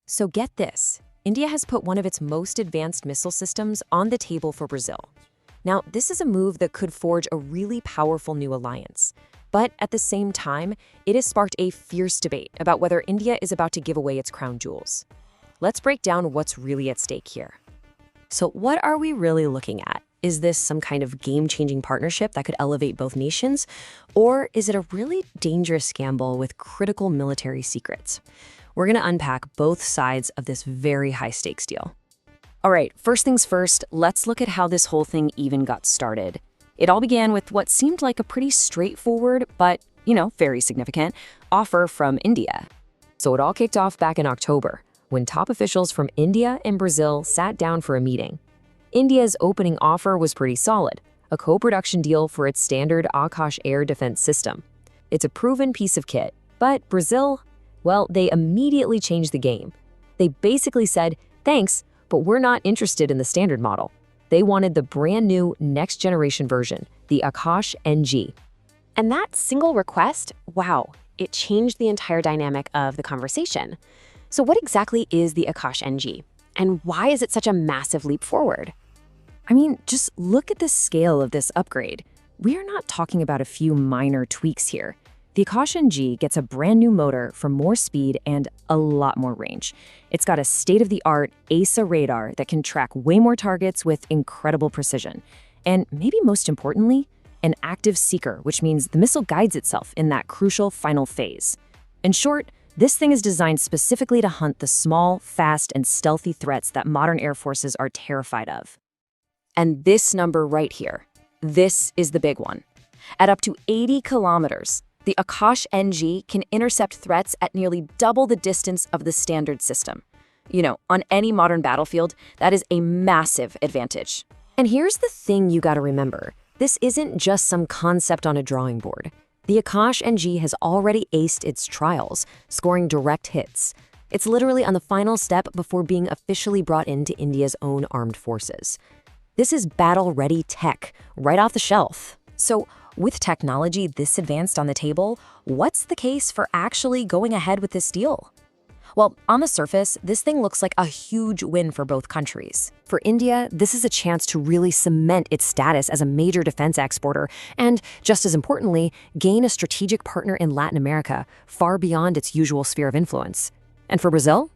So get this, India has put one of its most advanced missile systems on the table for Brazil. Now, this is a move that could forge a really powerful new alliance. But at the same time, it has sparked a fierce debate about whether India is about to give away its crown jewels. Let's break down what's really at stake here. So what are we really looking at? Is this some kind of game-changing partnership that could elevate both nations? Or is it a really dangerous gamble with critical military secrets? We're going to unpack both sides of this very high-stakes deal. All right, first things first, let's look at how this whole thing even got started. It all began with what seemed like a pretty straightforward, but, very significant, offer from India. So it all kicked off back in October, when top officials from India and Brazil sat down for a meeting. India's opening offer was pretty solid, a co-production deal for its standard Akash air defense system. It's a proven piece of kit, but Brazil, well, they immediately changed the game. They basically said, thanks, but we're not interested in the standard model. They wanted the brand new next-generation version, the Akash-NG. And that single request, wow, it changed the entire dynamic of the conversation. So what exactly is the Akash-NG? And why is it such a massive leap forward? I mean, just look at the scale of this upgrade. We are not talking about a few minor tweaks here. The Akash-NG gets a brand new motor for more speed and a lot more range. It's got a state-of-the-art ASA radar that can track way more targets with incredible precision. And maybe most importantly, an active seeker, which means the missile guides itself in that crucial final phase. In short, this thing is designed specifically to hunt the small, fast, and stealthy threats that modern air forces are terrified of. And this number right here, this is the big one. At up to 80 kilometers, the Akash-NG can intercept threats at nearly double the distance of the standard system. On any modern battlefield, that is a massive advantage. And here's the thing you gotta remember. This isn't just some concept on a drawing board. The Akash-NG has already aced its trials, scoring direct hits. It's literally on the final step before being officially brought into India's own armed forces. This is battle-ready tech, right off the shelf. So, with technology this advanced on the table, what's the case for actually going ahead with this deal? Well, on the surface, this thing looks like a huge win for both countries. For India, this is a chance to really cement its status as a major defense exporter and, just as importantly, gain a strategic partner in Latin America, far beyond its usual sphere of influence. And for Brazil?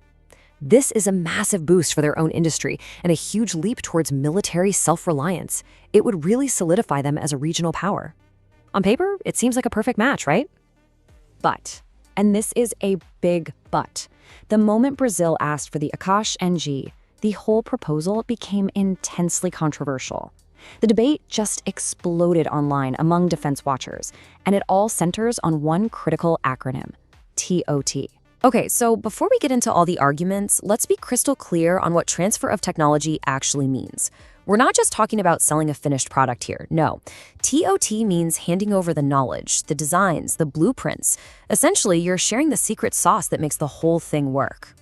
This is a massive boost for their own industry and a huge leap towards military self-reliance. It would really solidify them as a regional power. On paper, it seems like a perfect match, right? But, and this is a big but, the moment Brazil asked for the Akash-NG, the whole proposal became intensely controversial. The debate just exploded online among defense watchers, and it all centers on one critical acronym, ToT. Okay, so before we get into all the arguments, let's be crystal clear on what transfer of technology actually means. We're not just talking about selling a finished product here, no. ToT means handing over the knowledge, the designs, the blueprints. Essentially, you're sharing the secret sauce that makes the whole thing work.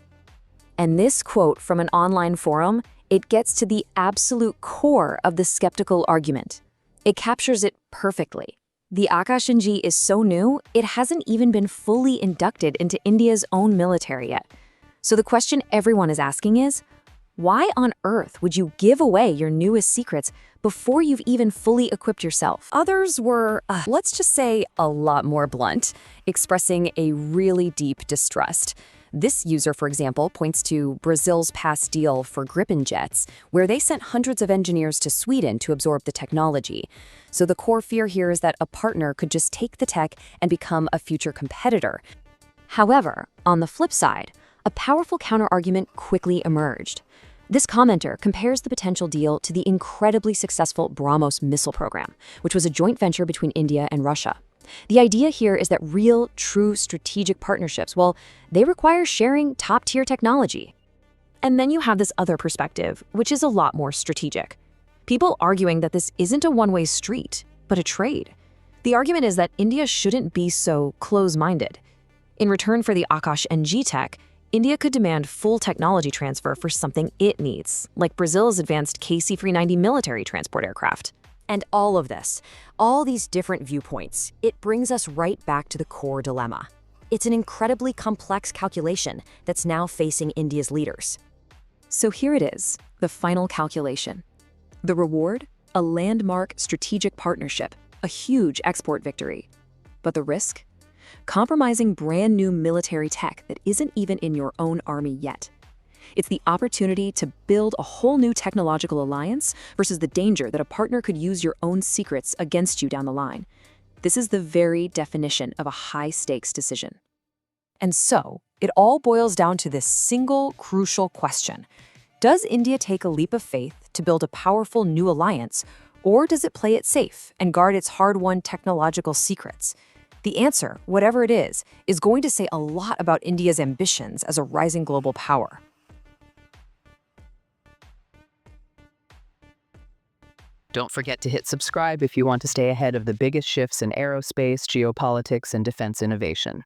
And this quote from an online forum, it gets to the absolute core of the skeptical argument. It captures it perfectly. The Akash-NG is so new, it hasn't even been fully inducted into India's own military yet. So the question everyone is asking is, why on earth would you give away your newest secrets before you've even fully equipped yourself? Others were, let's just say, a lot more blunt, expressing a really deep distrust. This user, for example, points to Brazil's past deal for Gripen jets, where they sent hundreds of engineers to Sweden to absorb the technology. So the core fear here is that a partner could just take the tech and become a future competitor. However, on the flip side, a powerful counterargument quickly emerged. This commenter compares the potential deal to the incredibly successful BrahMos missile program, which was a joint venture between India and Russia. The idea here is that real, true strategic partnerships, well, they require sharing top-tier technology. And then you have this other perspective, which is a lot more strategic. People arguing that this isn't a one-way street, but a trade. The argument is that India shouldn't be so close-minded. In return for the Akash-NG tech, India could demand full technology transfer for something it needs, like Brazil's advanced KC-390 military transport aircraft. And all of this, all these different viewpoints, it brings us right back to the core dilemma. It's an incredibly complex calculation that's now facing India's leaders. So here it is, the final calculation. The reward? A landmark strategic partnership, a huge export victory. But the risk? Compromising brand new military tech that isn't even in your own army yet. It's the opportunity to build a whole new technological alliance versus the danger that a partner could use your own secrets against you down the line. This is the very definition of a high-stakes decision. And so, it all boils down to this single, crucial question. Does India take a leap of faith to build a powerful new alliance, or does it play it safe and guard its hard-won technological secrets? The answer, whatever it is going to say a lot about India's ambitions as a rising global power. Don't forget to hit subscribe if you want to stay ahead of the biggest shifts in aerospace, geopolitics, and defense innovation.